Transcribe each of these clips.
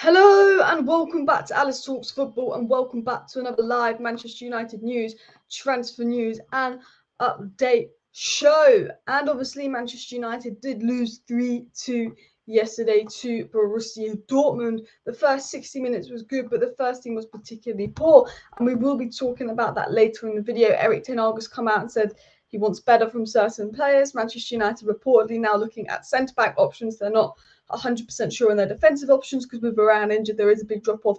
Hello and welcome back to Alice Talks Football, and welcome back to another live Manchester United news, transfer news and update show. And obviously Manchester United did lose 3-2 yesterday to Borussia Dortmund. The first 60 minutes was good, but the first team was particularly poor, and we will be talking about that later in the video. Erik ten Hag has come out and said he wants better from certain players. Manchester United reportedly now looking at centre-back options. They're not 100% sure on their defensive options because with Varane injured, there is a big drop-off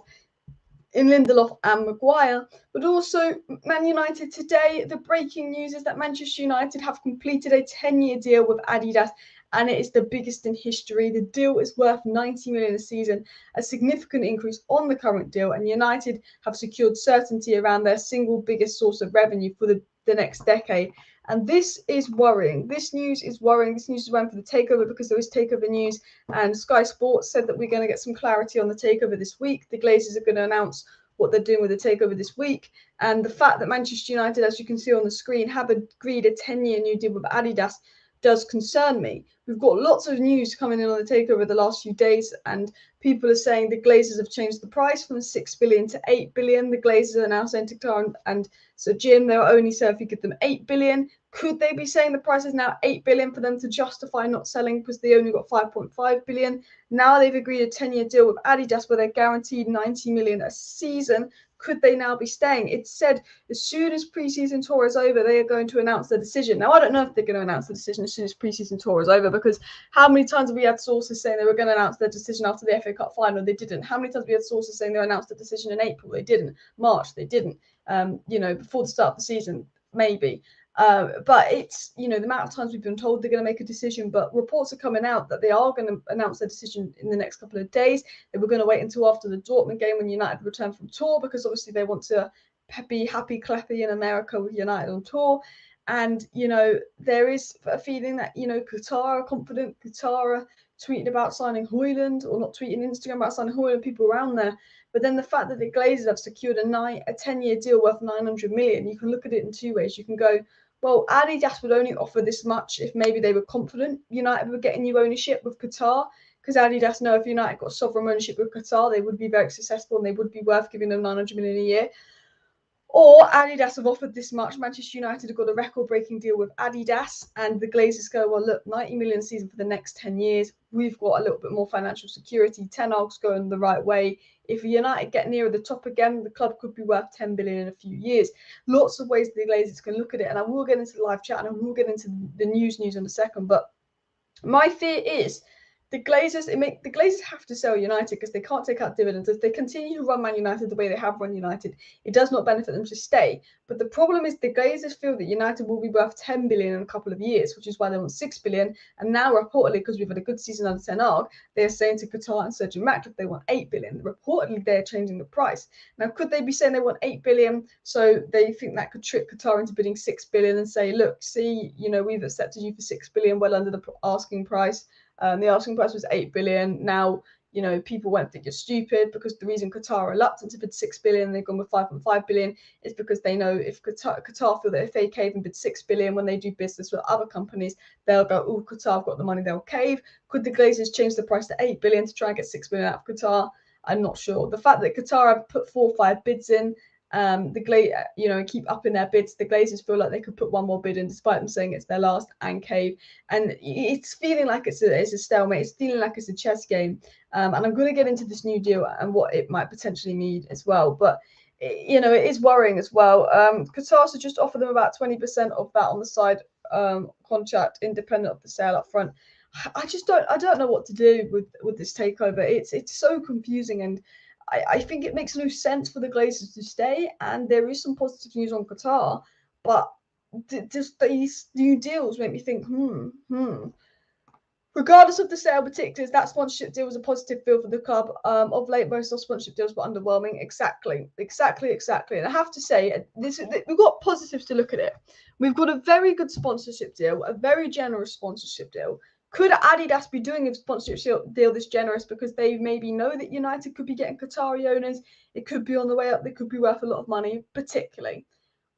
in Lindelof and Maguire. But also, Man United today, the breaking news is that Manchester United have completed a 10-year deal with Adidas, and it is the biggest in history. The deal is worth 90 million a season, a significant increase on the current deal, and United have secured certainty around their single biggest source of revenue for the next decade. And this is worrying. This news is worrying. This news is worrying for the takeover because there is takeover news, and Sky Sports said that we're going to get some clarity on the takeover this week. The Glazers are going to announce what they're doing with the takeover this week. And the fact that Manchester United, as you can see on the screen, have agreed a 10-year new deal with Adidas does concern me. We've got lots of news coming in on the takeover the last few days, and people are saying the Glazers have changed the price from 6 billion to 8 billion. The Glazers are now saying to Qatar and Sir Jim they'll only sell if you give them 8 billion. Could they be saying the price is now 8 billion for them to justify not selling because they only got 5.5 billion? Now they've agreed a 10-year deal with Adidas where they're guaranteed 90 million a season. Could they now be staying? It's said as soon as pre-season tour is over, they are going to announce their decision. Now, I don't know if they're going to announce the decision as soon as pre-season tour is over, because how many times have we had sources saying they were going to announce their decision after the FA Cup final? They didn't. How many times have we had sources saying they announced the decision in April? They didn't. March, they didn't. Before the start of the season, maybe. But it's, the amount of times we've been told they're going to make a decision, but reports are coming out that they are going to announce their decision in the next couple of days. They were going to wait until after the Dortmund game when United return from tour, because obviously they want to be happy clappy in America with United on tour. And, there is a feeling that, Qatar are confident. Qatar are tweeting about signing Hojlund, or not tweeting, Instagram about signing Hojlund, people around there. But then the fact that the Glazers have secured a 10-year deal worth 900 million, you can look at it in two ways. You can go, well, Adidas would only offer this much if maybe they were confident United were getting new ownership with Qatar, because Adidas know if United got sovereign ownership with Qatar, they would be very successful and they would be worth giving them 900 million a year. Or Adidas have offered this much. Manchester United have got a record-breaking deal with Adidas, and the Glazers go, well, look, 90 million a season for the next 10 years. We've got a little bit more financial security. Ten Hag's going the right way. If United get nearer the top again, the club could be worth 10 billion in a few years. Lots of ways the Glazers can look at it, and I will get into the live chat and I will get into the news in a second. But my fear is the Glazers have to sell United because they can't take out dividends. If they continue to run Man United the way they have run United, it does not benefit them to stay. But the problem is the Glazers feel that United will be worth 10 billion in a couple of years, which is why they want 6 billion. And now reportedly, because we've had a good season under Ten Hag, they're saying to Qatar and Sir Jim Ratcliffe they want 8 billion. Reportedly, they're changing the price. Now, could they be saying they want 8 billion, so they think that could trick Qatar into bidding 6 billion and say, look, see, we've accepted you for 6 billion, well under the asking price. The asking price was 8 billion. Now, people won't think you're stupid, because the reason Qatar are reluctant to bid 6 billion, they've gone with 5.5 billion, is because they know if Qatar feel that if they cave and bid 6 billion when they do business with other companies, they'll go, oh, Qatar have got the money, they'll cave. Could the Glazers change the price to 8 billion to try and get 6 billion out of Qatar? I'm not sure. The fact that Qatar have put 4 or 5 bids in, keep upping their bids, the Glazers feel like they could put one more bid in, despite them saying it's their last, and cave. And it's feeling like it's a stalemate. It's feeling like it's a chess game. And I'm going to get into this new deal and what it might potentially mean as well. But it is worrying as well. Qatar should just offer them about 20% of that on the side contract, independent of the sale up front. I don't know what to do with this takeover. It's so confusing, and I think it makes no sense for the Glazers to stay, and there is some positive news on Qatar, but just these new deals make me think, Regardless of the sale particulars, that sponsorship deal was a positive feel for the club. Of late, most of sponsorship deals were underwhelming. Exactly. And I have to say, we've got positives to look at it. We've got a very good sponsorship deal, a very generous sponsorship deal. Could Adidas be doing a sponsorship deal this generous because they maybe know that United could be getting Qatari owners? It could be on the way up. They could be worth a lot of money, particularly.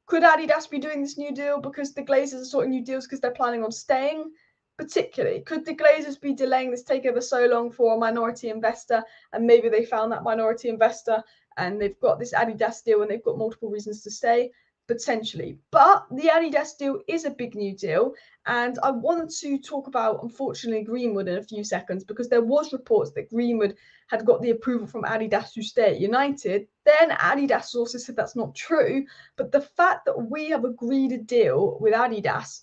Could Adidas be doing this new deal because the Glazers are sorting new deals because they're planning on staying? particularly? Could the Glazers be delaying this takeover so long for a minority investor, and maybe they found that minority investor and they've got this Adidas deal and they've got multiple reasons to stay? Potentially. But the Adidas deal is a big new deal, and I wanted to talk about, unfortunately, Greenwood in a few seconds, because there was reports that Greenwood had got the approval from Adidas to stay at United. Then Adidas sources said that's not true, but the fact that we have agreed a deal with Adidas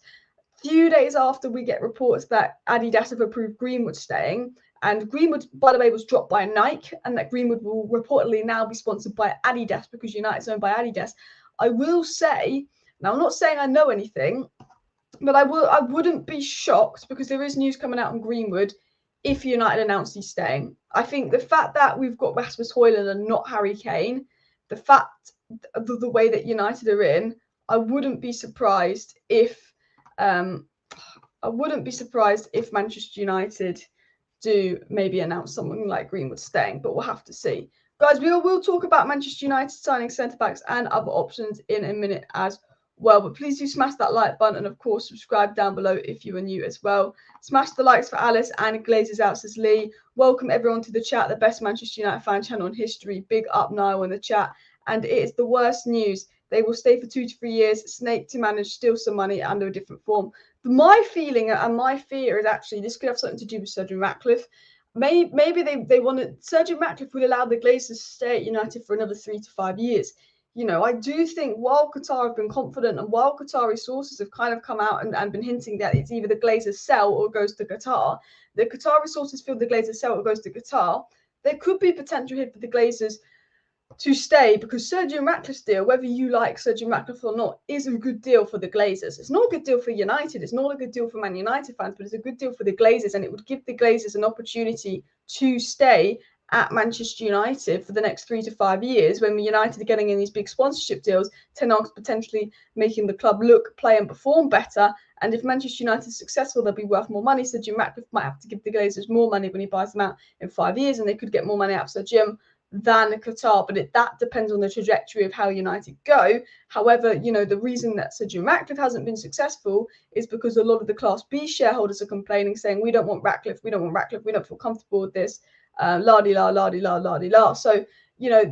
few days after we get reports that Adidas have approved Greenwood staying, and Greenwood, by the way, was dropped by Nike, and that Greenwood will reportedly now be sponsored by Adidas because United's owned by Adidas. I will say, now I'm not saying I know anything, but I wouldn't be shocked, because there is news coming out on Greenwood, if United announced he's staying. I think the fact that we've got Rasmus Hojlund and not Harry Kane, the fact the way that United are in, I wouldn't be surprised if Manchester United do maybe announce someone like Greenwood staying, but we'll have to see. Guys, we will talk about Manchester United signing centre-backs and other options in a minute as well. But please do smash that like button, and of course subscribe down below if you are new as well. Smash the likes for Alice and Glazers out, says Lee. Welcome everyone to the chat, the best Manchester United fan channel in history. Big up Niall in the chat. And it is the worst news. They will stay for 2 to 3 years, snake to manage, steal some money under a different form. My feeling and my fear is actually this could have something to do with Sir Jim Ratcliffe. Maybe they wanted, Sir Jim Ratcliffe would allow the Glazers to stay at United for another 3 to 5 years. You know, I do think while Qatar have been confident, and while Qatari sources have kind of come out and been hinting that it's either the Glazers sell or goes to Qatar, the Qatari sources feel the Glazers sell or goes to Qatar. There could be potential here for the Glazers to stay, because Sir Jim Ratcliffe's deal, whether you like Sir Jim Ratcliffe or not, is a good deal for the Glazers. It's not a good deal for United. It's not a good deal for Man United fans, but it's a good deal for the Glazers, and it would give the Glazers an opportunity to stay at Manchester United for the next 3 to 5 years, when United are getting in these big sponsorship deals, Ten Hag's potentially making the club look, play and perform better. And if Manchester United is successful, they'll be worth more money. So Jim Ratcliffe might have to give the Glazers more money when he buys them out in 5 years, and they could get more money out of Sir Jim than Qatar, but that depends on the trajectory of how United go. However, you know, the reason that Sir Jim Ratcliffe hasn't been successful is because a lot of the Class B shareholders are complaining, saying, we don't want Ratcliffe, we don't feel comfortable with this, la-di-la, la-di-la, la-di-la. So, you know,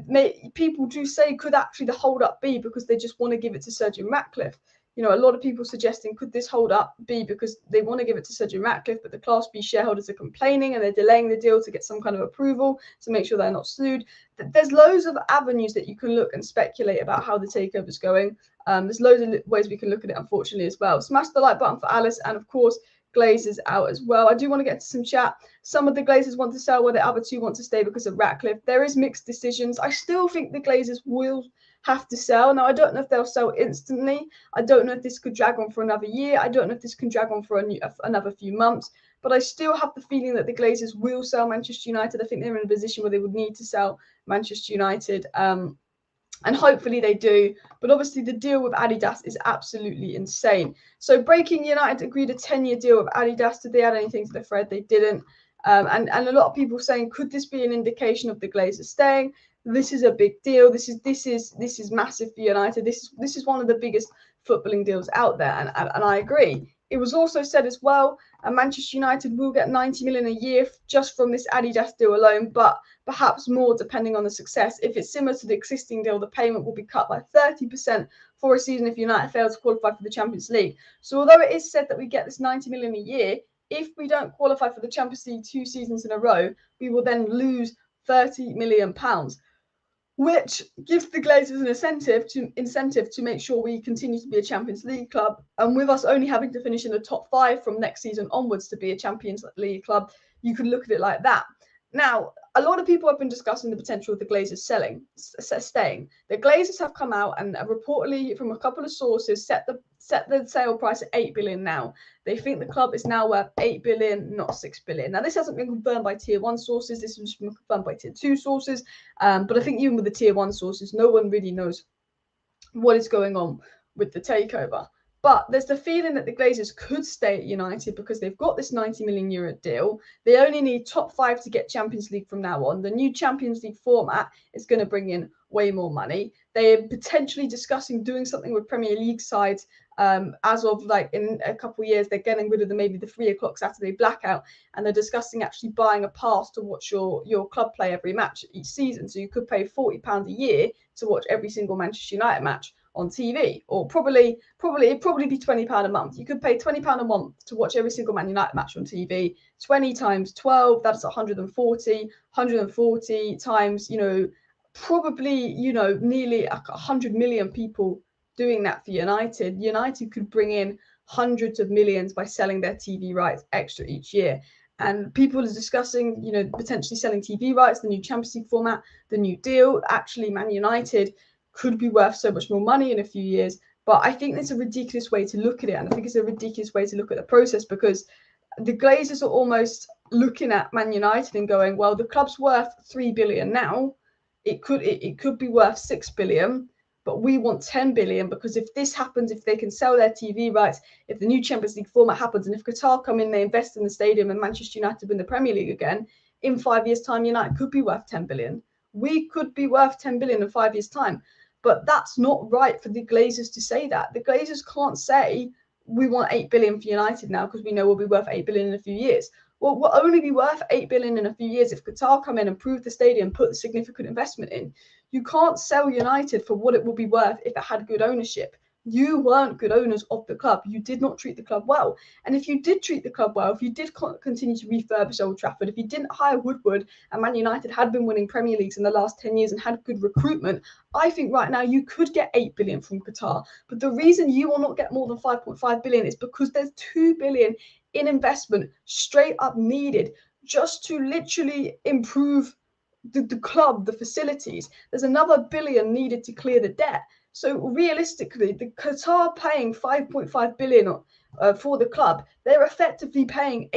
people do say, could actually the hold-up be because they just want to give it to Sir Jim Ratcliffe? You know, a lot of people suggesting, could this hold up be because they want to give it to Sir Jim Ratcliffe, but the Class B shareholders are complaining and they're delaying the deal to get some kind of approval to make sure they're not sued? There's loads of avenues that you can look and speculate about how the takeover is going. There's loads of ways we can look at it, unfortunately, as well. Smash the like button for Alice, and of course, Glazers out as well. I do want to get to some chat. Some of the Glazers want to sell, while the other two want to stay because of Ratcliffe. There is mixed decisions. I still think the Glazers will have to sell. Now, I don't know if they'll sell instantly. I don't know if this could drag on for another year. I don't know if this can drag on for another few months. But I still have the feeling that the Glazers will sell Manchester United. I think they're in a position where they would need to sell Manchester United. And hopefully they do. But obviously the deal with Adidas is absolutely insane. So breaking, United agreed a 10-year deal with Adidas. Did they add anything to the thread? They didn't. And a lot of people saying, could this be an indication of the Glazers staying? This is a big deal. This is massive for United. This is one of the biggest footballing deals out there. And I agree. It was also said as well, Manchester United will get 90 million a year just from this Adidas deal alone, but perhaps more depending on the success. If it's similar to the existing deal, the payment will be cut by 30% for a season if United fails to qualify for the Champions League. So although it is said that we get this 90 million a year, if we don't qualify for the Champions League 2 seasons in a row, we will then lose £30 million, which gives the Glazers an incentive to make sure we continue to be a Champions League club. And with us only having to finish in the top 5 from next season onwards to be a Champions League club, you could look at it like that. Now, a lot of people have been discussing the potential of the Glazers staying. The Glazers have come out and reportedly from a couple of sources set the sale price at 8 billion now. They think the club is now worth 8 billion, not 6 billion. Now, this hasn't been confirmed by tier 1 sources. This has been confirmed by tier 2 sources. But I think even with the tier 1 sources, no one really knows what is going on with the takeover. But there's the feeling that the Glazers could stay at United because they've got this 90 million euro deal. They only need top 5 to get Champions League from now on. The new Champions League format is going to bring in way more money. They are potentially discussing doing something with Premier League sides As of like in a couple of years, they're getting rid of maybe the 3 o'clock Saturday blackout, and they're discussing actually buying a pass to watch your club play every match each season. So you could pay £40 a year to watch every single Manchester United match on TV, or probably it'd probably be £20 a month. You could pay £20 a month to watch every single Man United match on TV. 20 times 12, that's 140 times, probably, nearly 100 million people doing that for United. United could bring in hundreds of millions by selling their TV rights extra each year. And people are discussing, potentially selling TV rights, the new Champions League format, the new deal. Actually, Man United could be worth so much more money in a few years. But I think it's a ridiculous way to look at it. And I think it's a ridiculous way to look at the process, because the Glazers are almost looking at Man United and going, well, the club's worth 3 billion now. It could be worth 6 billion, but we want 10 billion, because if this happens, if they can sell their TV rights, if the new Champions League format happens, and if Qatar come in, they invest in the stadium, and Manchester United win the Premier League again, in 5 years' time, United could be worth 10 billion. We could be worth 10 billion in 5 years' time. But that's not right for the Glazers to say that. The Glazers can't say we want 8 billion for United now because we know we'll be worth 8 billion in a few years. Well, we'll only be worth 8 billion in a few years if Qatar come in and prove the stadium, put the significant investment in. You can't sell United for what it will be worth if it had good ownership. You weren't good owners of the club. You did not treat the club well. And if you did treat the club well, if you did continue to refurbish Old Trafford, if you didn't hire Woodward, and Man United had been winning Premier Leagues in the last 10 years and had good recruitment, I think right now you could get 8 billion from Qatar. But the reason you will not get more than 5.5 billion is because there's 2 billion in investment straight up needed just to literally improve the club, the facilities. There's another billion needed to clear the debt. So realistically, the Qatar paying 5.5 billion for the club, they're effectively paying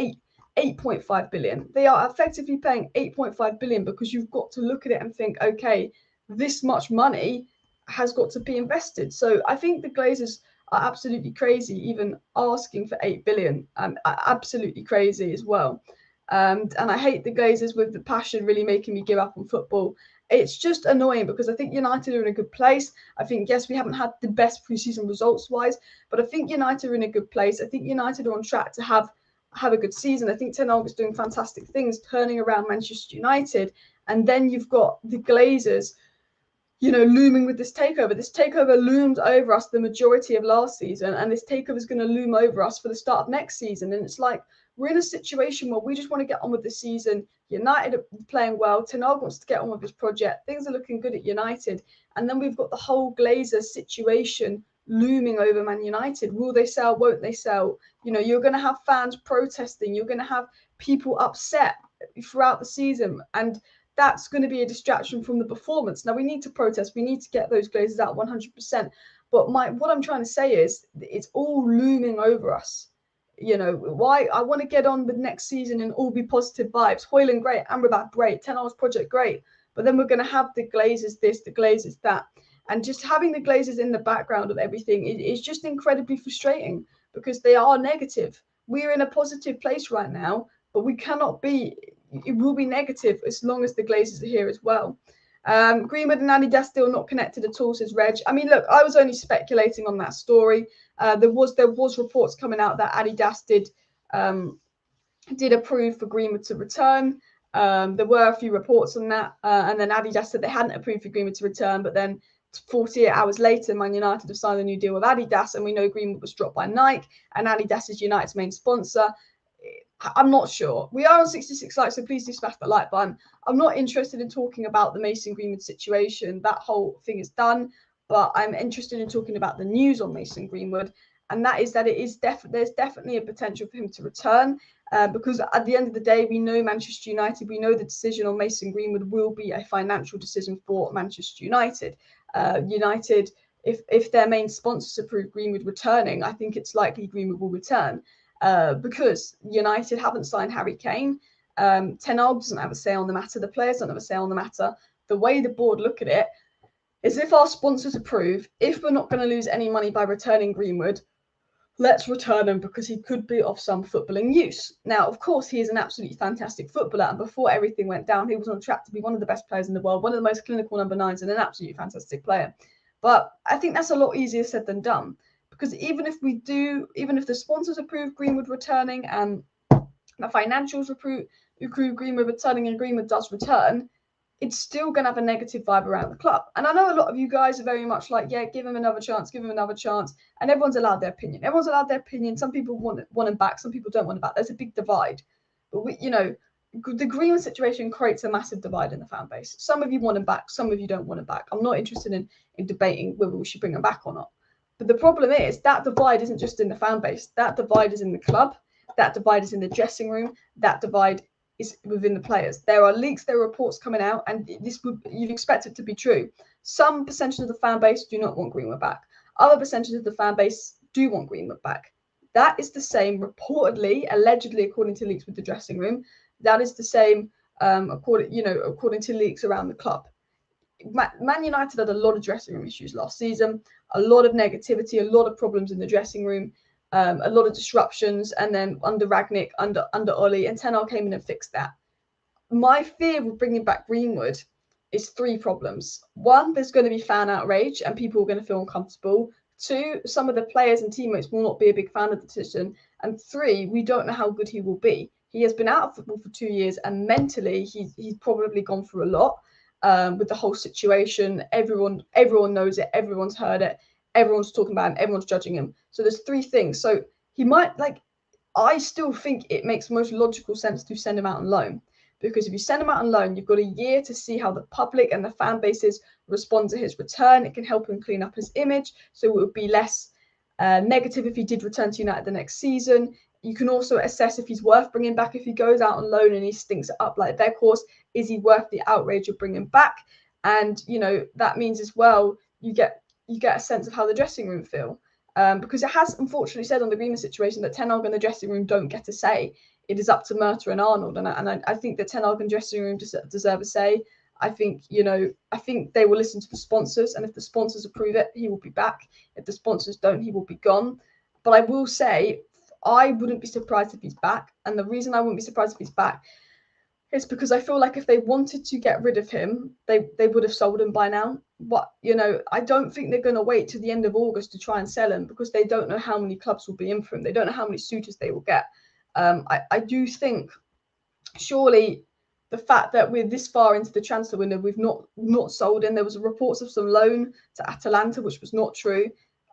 8.5 billion. They are effectively paying 8.5 billion, because you've got to look at it and think, okay, this much money has got to be invested. So I think the Glazers are absolutely crazy, even asking for 8 billion. Absolutely crazy as well. And I hate the Glazers with the passion really making me give up on football. It's just annoying, because I think United are in a good place. I think, yes, we haven't had the best pre-season results-wise, but I think United are in a good place. I think United are on track to have a good season. I think Ten Hag is doing fantastic things, turning around Manchester United. And then you've got the Glazers, looming with this takeover. This takeover loomed over us the majority of last season, and this takeover is going to loom over us for the start of next season. And it's like, we're in a situation where we just want to get on with the season. United are playing well. Ten Hag wants to get on with his project. Things are looking good at United. And then we've got the whole Glazer situation looming over Man United. Will they sell? Won't they sell? You're going to have fans protesting. You're going to have people upset throughout the season. And that's going to be a distraction from the performance. Now, we need to protest. We need to get those Glazers out 100%. But what I'm trying to say is it's all looming over us. Why I want to get on with next season and all be positive vibes. Hojlund, great. Amrabat, great. Ten Hag's project, great. But then we're going to have the Glazers this, the Glazers that. And just having the Glazers in the background of everything is just incredibly frustrating, because they are negative. We're in a positive place right now, but we cannot be. It will be negative as long as the Glazers are here as well. Greenwood and Adidas still not connected at all, says Reg. I mean, look, I was only speculating on that story. There was reports coming out that Adidas did approve for Greenwood to return. There were a few reports on that, and then Adidas said they hadn't approved for Greenwood to return, but then 48 hours later, Man United have signed a new deal with Adidas, and we know Greenwood was dropped by Nike, and Adidas is United's main sponsor. I'm not sure. We are on 66 likes, so please do smash that like button. I'm not interested in talking about the Mason Greenwood situation. That whole thing is done. But I'm interested in talking about the news on Mason Greenwood, and that is that there's definitely a potential for him to return, because at the end of the day, we know Manchester United. We know the decision on Mason Greenwood will be a financial decision for Manchester United. United, if their main sponsors approve Greenwood returning, I think it's likely Greenwood will return. Because United haven't signed Harry Kane. Ten Hag doesn't have a say on the matter. The players don't have a say on the matter. The way the board look at it is, if our sponsors approve, if we're not going to lose any money by returning Greenwood, let's return him, because he could be of some footballing use. Now, of course, he is an absolutely fantastic footballer, and before everything went down, he was on track to be one of the best players in the world, one of the most clinical number 9s, and an absolutely fantastic player. But I think that's a lot easier said than done, because even if the sponsors approve Greenwood returning and the financials approve Greenwood returning and Greenwood does return, it's still going to have a negative vibe around the club. And I know a lot of you guys are very much like, yeah, give him another chance, and everyone's allowed their opinion. Some people want him back, some people don't want him back. There's a big divide. But the Greenwood situation creates a massive divide in the fan base. Some of you want him back, some of you don't want him back. I'm not interested in debating whether we should bring him back or not. But the problem is that divide isn't just in the fan base. That divide is in the club. That divide is in the dressing room. That divide is within the players. There are leaks, there are reports coming out, and you'd expect it to be true. Some percentage of the fan base do not want Greenwood back. Other percentages of the fan base do want Greenwood back. That is the same, reportedly, allegedly, according to leaks with the dressing room. That is the same, according to leaks around the club. Man United had a lot of dressing room issues last season, a lot of negativity, a lot of problems in the dressing room. A lot of disruptions, and then under Ragnick, under Ollie, and Ten Hag came in and fixed that. My fear with bringing back Greenwood is 3 problems. 1, there's going to be fan outrage and people are going to feel uncomfortable. 2, some of the players and teammates will not be a big fan of the decision. And 3, we don't know how good he will be. He has been out of football for 2 years, and mentally he's probably gone through a lot with the whole situation. Everyone knows it. Everyone's heard it. Everyone's talking about him, everyone's judging him. So there's 3 things. So he might, I still think it makes most logical sense to send him out on loan. Because if you send him out on loan, you've got a year to see how the public and the fan bases respond to his return. It can help him clean up his image. So it would be less negative if he did return to United the next season. You can also assess if he's worth bringing back if he goes out on loan and he stinks it up like Weghorst. Is he worth the outrage of bringing him back? And, that means as well, you get a sense of how the dressing room feel. Because it has unfortunately said on the Greenwood situation that Ten Hag and the dressing room don't get a say. It is up to Murta and Arnold, and I think the Ten Hag and dressing room deserve a say. I think they will listen to the sponsors, and if the sponsors approve it, he will be back. If the sponsors don't, he will be gone. But I will say, I wouldn't be surprised if he's back, and the reason I wouldn't be surprised if he's back is because I feel like if they wanted to get rid of him, they would have sold him by now. But, I don't think they're going to wait to the end of August to try and sell him, because they don't know how many clubs will be in for him. They don't know how many suitors they will get. I do think, surely, the fact that we're this far into the transfer window, we've not sold him. There was reports of some loan to Atalanta, which was not true.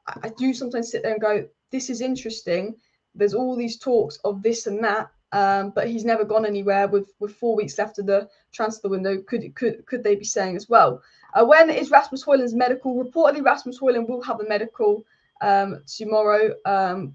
I do sometimes sit there and go, this is interesting. There's all these talks of this and that. But he's never gone anywhere with 4 weeks left of the transfer window. Could they be saying as well? When is Rasmus Hojlund's medical? Reportedly, Rasmus Hojlund will have a medical tomorrow,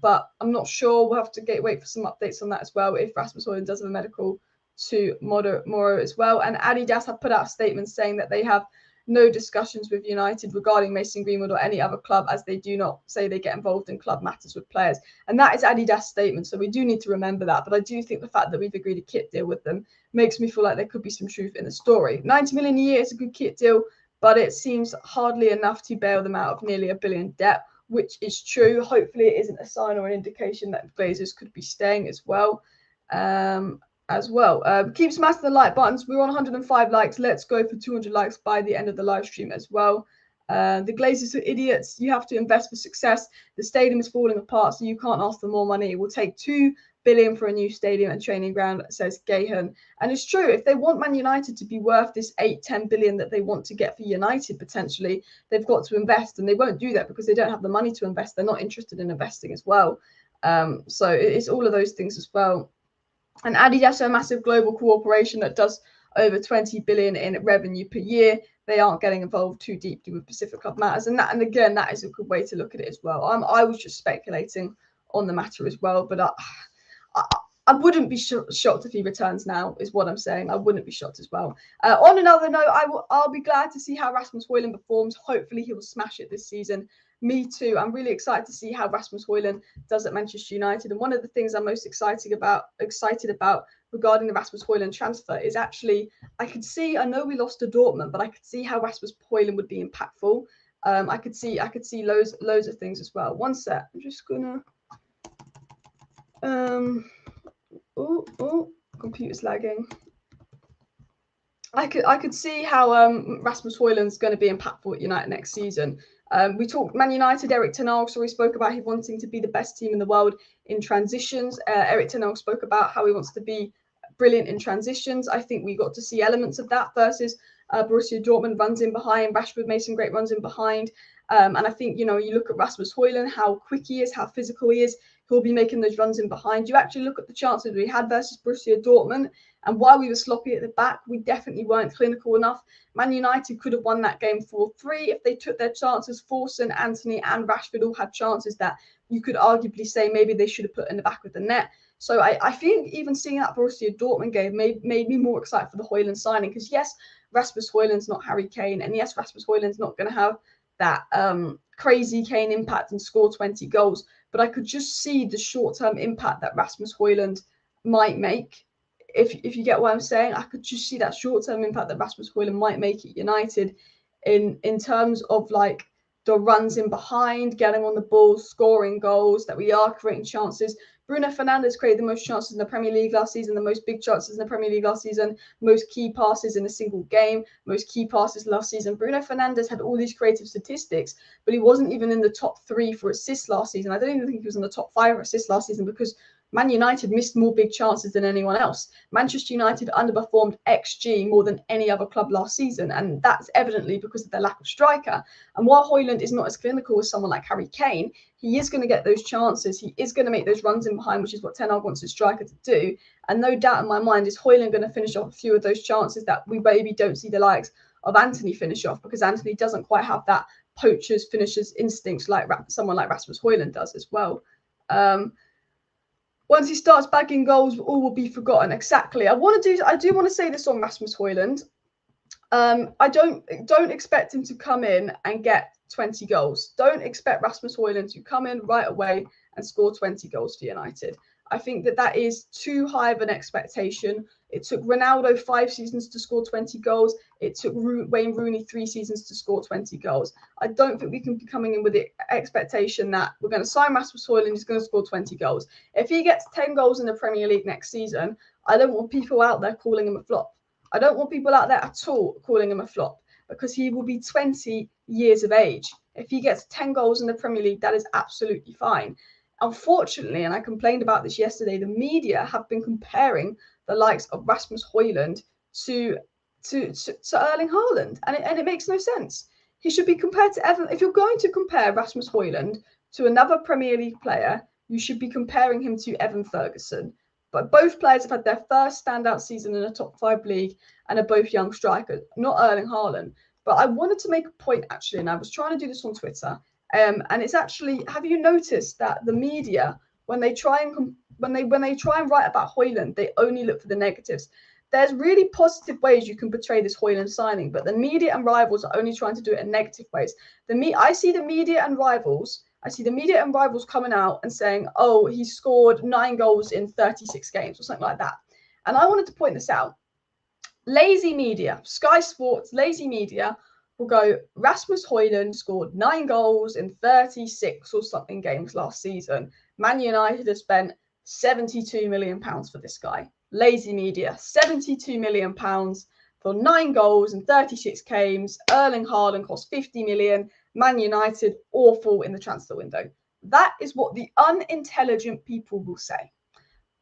but I'm not sure. We'll have to wait for some updates on that as well, if Rasmus Hojlund does have a medical tomorrow as well. And Adidas have put out a statement saying that they have no discussions with United regarding Mason Greenwood or any other club, as they do not say they get involved in club matters with players. And that is Adidas' statement, so we do need to remember that. But I do think the fact that we've agreed a kit deal with them makes me feel like there could be some truth in the story. 90 million a year is a good kit deal, but it seems hardly enough to bail them out of nearly $1 billion debt, which is true. Hopefully it isn't a sign or an indication that the Glazers could be staying as well. Keep smashing the like buttons. We're on 105 likes. Let's go for 200 likes by the end of the live stream as well. The Glazers are idiots. You have to invest for success. The stadium is falling apart, so you can't ask for more money. It will take $2 billion for a new stadium and training ground, says Gahan. And it's true, if they want Man United to be worth this 8-10 billion that they want to get for United potentially, they've got to invest, and they won't do that because they don't have the money to invest. They're not interested in investing as well. So it's all of those things as well. And Adidas are a massive global corporation that does over 20 billion in revenue per year. They aren't getting involved too deeply with Pacific Club matters, and again, that is a good way to look at it as well. I was just speculating on the matter as well, but I wouldn't be shocked if he returns now, is what I'm saying. I wouldn't be shocked as well. On another note, I'll be glad to see how Rasmus Hojlund performs. Hopefully he will smash it this season. Me too. I'm really excited to see how Rasmus Hojlund does at Manchester United. And one of the things I'm most excited about regarding the Rasmus Hojlund transfer is actually, I know we lost to Dortmund, but I could see how Rasmus Hojlund would be impactful. I could see loads of things as well. One sec. I'm just gonna computer's lagging. I could see how Rasmus Hojlund's going to be impactful at United next season. We talked Man United, Erik ten Hag, so we spoke about he wanting to be the best team in the world in transitions. Erik ten Hag spoke about how he wants to be brilliant in transitions. I think we got to see elements of that versus Borussia Dortmund. Runs in behind. Rashford made some great runs in behind. And I think, you look at Rasmus Hojlund, how quick he is, how physical he is. He'll be making those runs in behind. You actually look at the chances we had versus Borussia Dortmund, and while we were sloppy at the back, we definitely weren't clinical enough. Man United could have won that game 4-3 if they took their chances. Forson, Antony, and Rashford all had chances that you could arguably say maybe they should have put in the back of the net. So I think even seeing that Borussia Dortmund game made me more excited for the Hojlund signing, because yes, Rasmus Hojlund's not Harry Kane, and yes, Rasmus Hojlund's not going to have that crazy Kane impact and score 20 goals, but I could just see the short-term impact that Rasmus Hojlund might make. If you get what I'm saying, I could just see that short-term impact that Rasmus Hojlund might make at United in terms of like the runs in behind, getting on the ball, scoring goals, that we are creating chances. Bruno Fernandes created the most chances in the Premier League last season, the most big chances in the Premier League last season, most key passes in a single game, most key passes last season. Bruno Fernandes had all these creative statistics, but he wasn't even in the top 3 for assists last season. I don't even think he was in the top 5 for assists last season, because Man United missed more big chances than anyone else. Manchester United underperformed XG more than any other club last season, and that's evidently because of their lack of striker. And while Hojlund is not as clinical as someone like Harry Kane, he is going to get those chances. He is going to make those runs in behind, which is what Ten Hag wants his striker to do. And no doubt in my mind, is Hojlund going to finish off a few of those chances that we maybe don't see the likes of Antony finish off, because Antony doesn't quite have that poacher's, finisher's instincts like someone like Rasmus Hojlund does as well. Once he starts bagging goals, all will be forgotten. Exactly. I do want to say this on Rasmus Hojlund. I don't expect him to come in and get 20 goals. Don't expect Rasmus Hojlund to come in right away and score 20 goals for United. I think that is too high of an expectation. It took Ronaldo 5 seasons to score 20 goals. It took Wayne Rooney 3 seasons to score 20 goals. I don't think we can be coming in with the expectation that we're going to sign Rasmus Hojlund, he's going to score 20 goals. If he gets 10 goals in the Premier League next season, I don't want people out there calling him a flop. I don't want people out there at all calling him a flop, because he will be 20 years of age. If he gets 10 goals in the Premier League, that is absolutely fine. Unfortunately, and I complained about this yesterday, the media have been comparing the likes of Rasmus Hojlund to Erling Haaland, and it makes no sense. He should be compared to Evan. If you're going to compare Rasmus Hojlund to another Premier League player, you should be comparing him to Evan Ferguson. But both players have had their first standout season in a top 5 league and are both young strikers, not Erling Haaland. But I wanted to make a point, actually, and I was trying to do this on Twitter. And it's actually, have you noticed that the media, when they try and write about Hojlund, they only look for the negatives? There's really positive ways you can portray this Hojlund signing, but the media and rivals are only trying to do it in negative ways. I see the media and rivals coming out and saying, oh, he scored 9 goals in 36 games or something like that. And I wanted to point this out. Lazy media, Sky Sports, lazy media will go, Rasmus Hojlund scored 9 goals in 36 or something games last season. Man United have spent £72 million for this guy. Lazy media, £72 million for 9 goals in 36 games. Erling Haaland cost 50 million. Man United, awful in the transfer window. That is what the unintelligent people will say.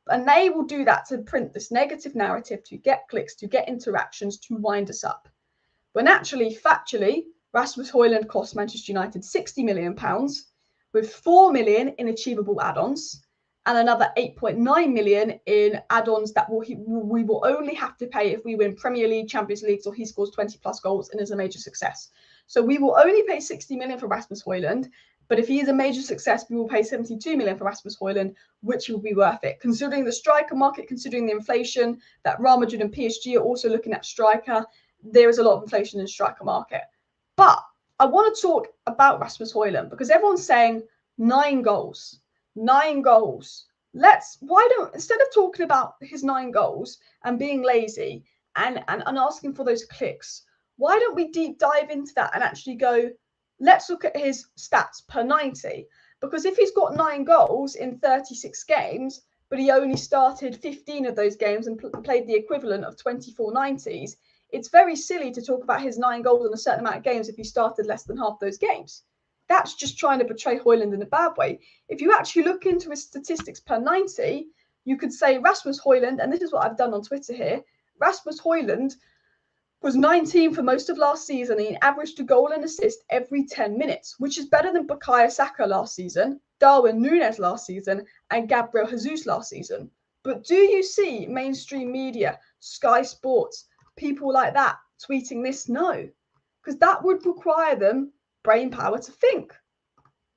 And they will do that to print this negative narrative, to get clicks, to get interactions, to wind us up. When actually, factually, Rasmus Hojlund cost Manchester United £60 million, with 4 million in achievable add-ons and another 8.9 million in add-ons that we will only have to pay if we win Premier League, Champions League, or he scores 20 plus goals and is a major success. So we will only pay 60 million for Rasmus Hojlund, but if he is a major success, we will pay 72 million for Rasmus Hojlund, which will be worth it. Considering the striker market, considering the inflation that Real Madrid and PSG are also looking at striker, there is a lot of inflation in the striker market. But I want to talk about Rasmus Hojlund, because everyone's saying 9 goals. Instead of talking about his 9 goals and being lazy and asking for those clicks, why don't we deep dive into that and actually go, let's look at his stats per 90? Because if he's got 9 goals in 36 games, but he only started 15 of those games and played the equivalent of 24 90s, it's very silly to talk about his 9 goals in a certain amount of games if he started less than half those games. that's just trying to portray Hojlund in a bad way. If you actually look into his statistics per 90, you could say Rasmus Hojlund, and this is what I've done on Twitter here, Rasmus Hojlund was 19 for most of last season. He averaged a goal and assist every 10 minutes, which is better than Bukayo Saka last season, Darwin Núñez last season, and Gabriel Jesus last season. But do you see mainstream media, Sky Sports, people like that tweeting this? No, because that would require them brain power to think.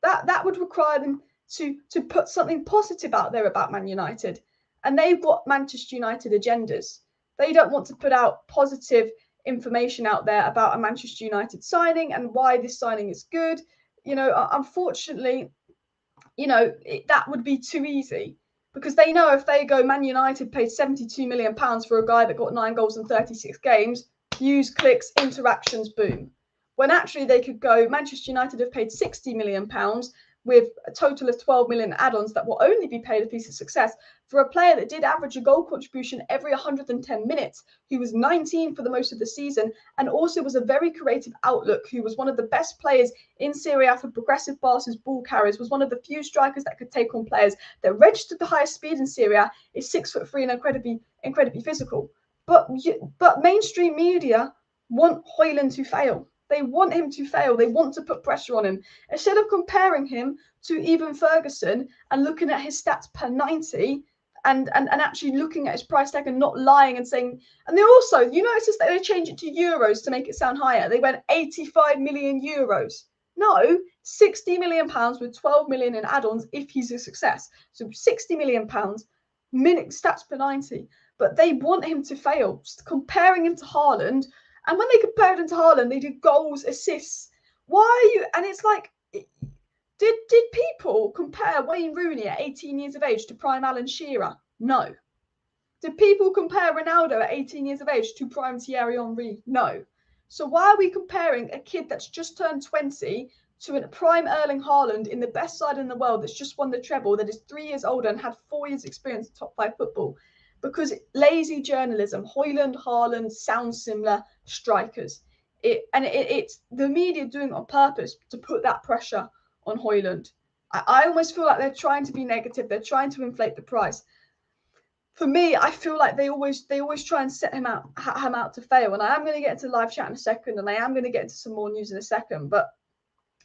That would require them to put something positive out there about Man United. And they've got Manchester United agendas. They don't want to put out positive information out there about a Manchester United signing and why this signing is good. You know, unfortunately, you know, that would be too easy, because they know if they go, Man United paid £72 million for a guy that got 9 goals in 36 games, views, clicks, interactions, boom. When actually they could go, Manchester United have paid £60 million with a total of 12 million add-ons that will only be paid a piece of success for a player that did average a goal contribution every 110 minutes, who was 19 for the most of the season, and also was a very creative outlook, who was one of the best players in Serie A for progressive passes, ball carriers, was one of the few strikers that could take on players, that registered the highest speed in Serie A, is 6'3" and incredibly physical. But mainstream media want Hojlund to fail. They want him to fail. They want to put pressure on him. Instead of comparing him to Evan Ferguson and looking at his stats per 90 and actually looking at his price tag and not lying and saying, and they also, you notice that they changed it to euros to make it sound higher. They went 85 million euros. No, 60 million pounds with 12 million in add-ons if he's a success. So 60 million pounds, minute stats per 90. But they want him to fail, comparing him to Haaland. And when they compared him to Haaland, they did goals, assists. Why are you? And it's like, did people compare Wayne Rooney at 18 years of age to prime Alan Shearer? No. Did people compare Ronaldo at 18 years of age to prime Thierry Henry? No. So why are we comparing a kid that's just turned 20 to a prime Erling Haaland in the best side in the world that's just won the treble, that is 3 years older and had 4 years experience in top 5 football? Because lazy journalism, Hojlund, Haaland sound similar strikers. It's the media doing it on purpose to put that pressure on Hojlund. I almost feel like they're trying to be negative. They're trying to inflate the price. For me, I feel like they always try and set him out to fail. And I am going to get into live chat in a second, and I am going to get into some more news in a second. But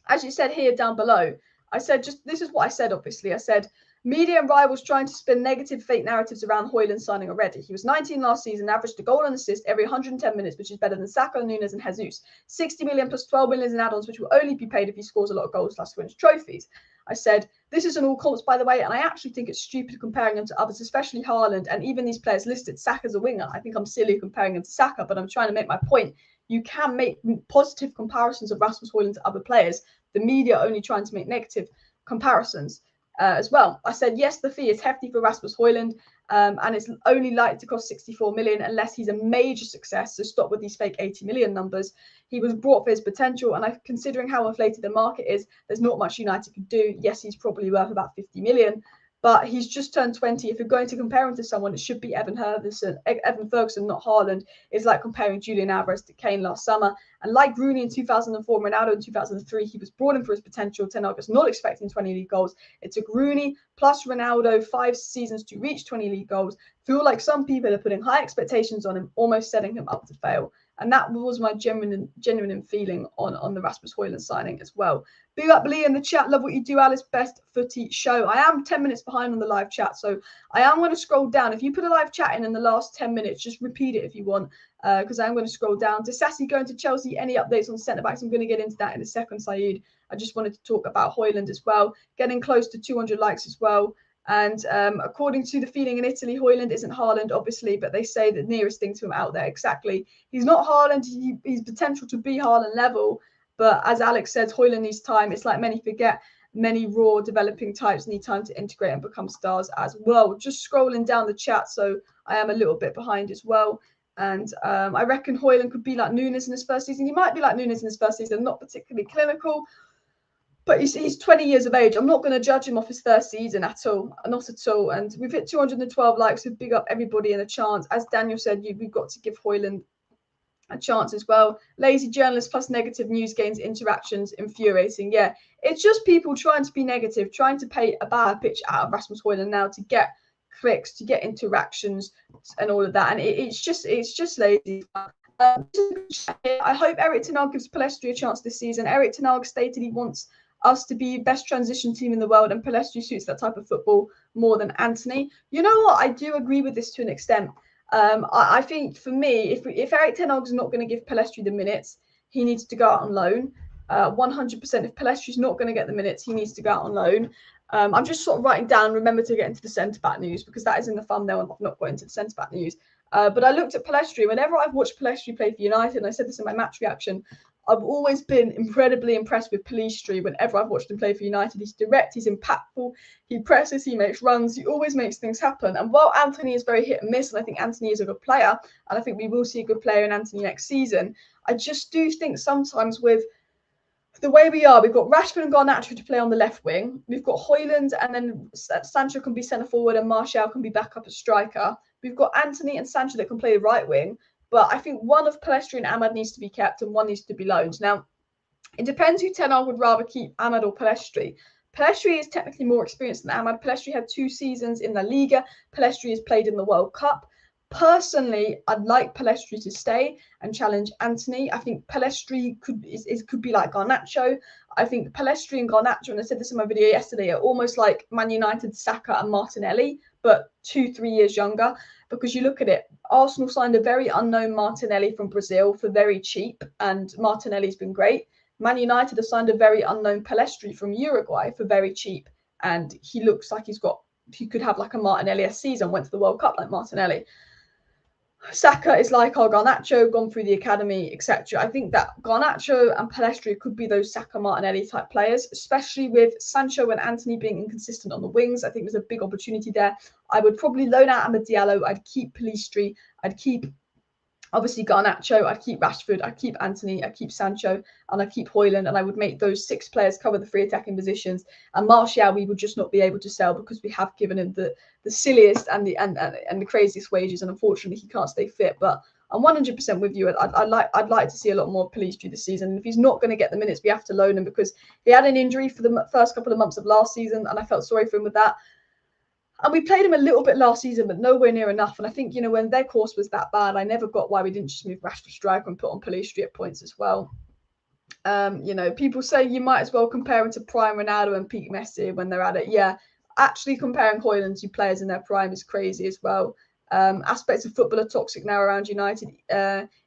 as you said here down below, I said, this is what I said, obviously. I said, media and rivals trying to spin negative fake narratives around Hojlund signing already. He was 19 last season, averaged a goal and assist every 110 minutes, which is better than Saka, Núñez and Jesus. 60 million plus 12 million in add-ons, which will only be paid if he scores a lot of goals / wins trophies. I said, this isn't all comps, by the way, and I actually think it's stupid comparing him to others, especially Haaland, and even these players listed. Saka's a winger. I think I'm silly comparing him to Saka, but I'm trying to make my point. You can make positive comparisons of Rasmus Hojlund to other players. The media are only trying to make negative comparisons as well. I said, yes, the fee is hefty for Rasmus Hojlund, and it's only likely to cost 64 million unless he's a major success. So stop with these fake 80 million numbers. He was brought for his potential, and considering how inflated the market is, there's not much United could do. Yes, he's probably worth about 50 million, but he's just turned 20. If you're going to compare him to someone, it should be Evan Ferguson, not Haaland. It's like comparing Julian Alvarez to Kane last summer. And like Rooney in 2004, Ronaldo in 2003, he was brought in for his potential. Ten Hag was not expecting 20 league goals. It took Rooney plus Ronaldo 5 seasons to reach 20 league goals. Feel like some people are putting high expectations on him, almost setting him up to fail. And that was my genuine feeling on the Rasmus Hojlund signing as well. Big up Lee in the chat. Love what you do, Alice. Best footy show. I am 10 minutes behind on the live chat, so I am going to scroll down. If you put a live chat in the last 10 minutes, just repeat it if you want, because I'm going to scroll down. Disasi going to Chelsea. Any updates on centre-backs? I'm going to get into that in a second, Saeed. I just wanted to talk about Hojlund as well. Getting close to 200 likes as well. And according to the feeling in Italy, Hojlund isn't Haaland, obviously, but they say the nearest thing to him out there. Exactly. He's not Haaland. He's potential to be Haaland level. But as Alex says, Hojlund needs time. It's like many forget, many raw developing types need time to integrate and become stars as well. Just scrolling down the chat, so I am a little bit behind as well. And I reckon Hojlund could be like Núñez in his first season. He might be like Núñez in his first season, not particularly clinical. But he's 20 years of age. I'm not going to judge him off his first season at all. Not at all. And we've hit 212 likes. So big up everybody in the chance. As Daniel said, we've got to give Hojlund a chance as well. Lazy journalists plus negative news gains interactions infuriating. Yeah, it's just people trying to be negative, trying to paint a bad picture out of Rasmus Hojlund now to get clicks, to get interactions, and all of that. And it's just lazy. I hope Erik ten Hag gives Pellistri a chance this season. Erik ten Hag stated he wants us to be best transition team in the world, and Pellistri suits that type of football more than Antony. You know what? I do agree with this to an extent. I think for me, if Erik ten Hag's not going to give Pellistri the minutes, he needs to go out on loan. 100%. If Pellestri's not going to get the minutes, he needs to go out on loan. I'm just sort of writing down, remember to get into the centre-back news, because that is in the thumbnail and I've not got into the centre-back news. But I looked at Pellistri. Whenever I've watched Pellistri play for United, and I said this in my match reaction, I've always been incredibly impressed with Pellistri whenever I've watched him play for United. He's direct, he's impactful, he presses, he makes runs, he always makes things happen. And while Antony is very hit and miss, and I think Antony is a good player, and I think we will see a good player in Antony next season, I just do think sometimes with the way we are, we've got Rashford and Garnacho to play on the left wing. We've got Hojlund, and then Sancho can be centre forward and Martial can be back up as striker. We've got Antony and Sancho that can play the right wing. But I think one of Pellistri and Ahmad needs to be kept and one needs to be loaned. Now, it depends who ten Hag would rather keep, Ahmad or Pellistri. Pellistri is technically more experienced than Ahmad. Pellistri had 2 seasons in La Liga. Pellistri has played in the World Cup. Personally, I'd like Pellistri to stay and challenge Antony. I think Pellistri could be like Garnacho. I think Pellistri and Garnacho, and I said this in my video yesterday, are almost like Man United, Saka and Martinelli, but 2-3 years younger. Because you look at it, Arsenal signed a very unknown Martinelli from Brazil for very cheap, and Martinelli's been great. Man United have signed a very unknown Pellistri from Uruguay for very cheap, and he looks like he could have like a Martinelli-esque season, went to the World Cup like Martinelli. Saka is like our Garnacho, gone through the academy, etc. I think that Garnacho and Pellistri could be those Saka Martinelli type players, especially with Sancho and Antony being inconsistent on the wings. I think there's a big opportunity there. I would probably loan out Amad Diallo. I'd keep Pellistri. I'd keep obviously Garnacho. I'd keep Rashford. I'd keep Antony. I'd keep Sancho, and I'd keep Hojlund. And I would make those 6 players cover the 3 attacking positions. And Martial, we would just not be able to sell because we have given him the silliest and the craziest wages, and unfortunately he can't stay fit. But I'm 100% with you. I'd like to see a lot more Pellistri this season. And if he's not going to get the minutes, we have to loan him, because he had an injury for the first couple of months of last season, and I felt sorry for him with that. And we played him a little bit last season, but nowhere near enough. And I think, when their course was that bad, I never got why we didn't just move Rashford striker and put on Pellistri at points as well. People say you might as well compare him to prime Ronaldo and peak Messi when they're at it. Yeah, actually comparing Hojlund to players in their prime is crazy as well. Aspects of football are toxic now around United,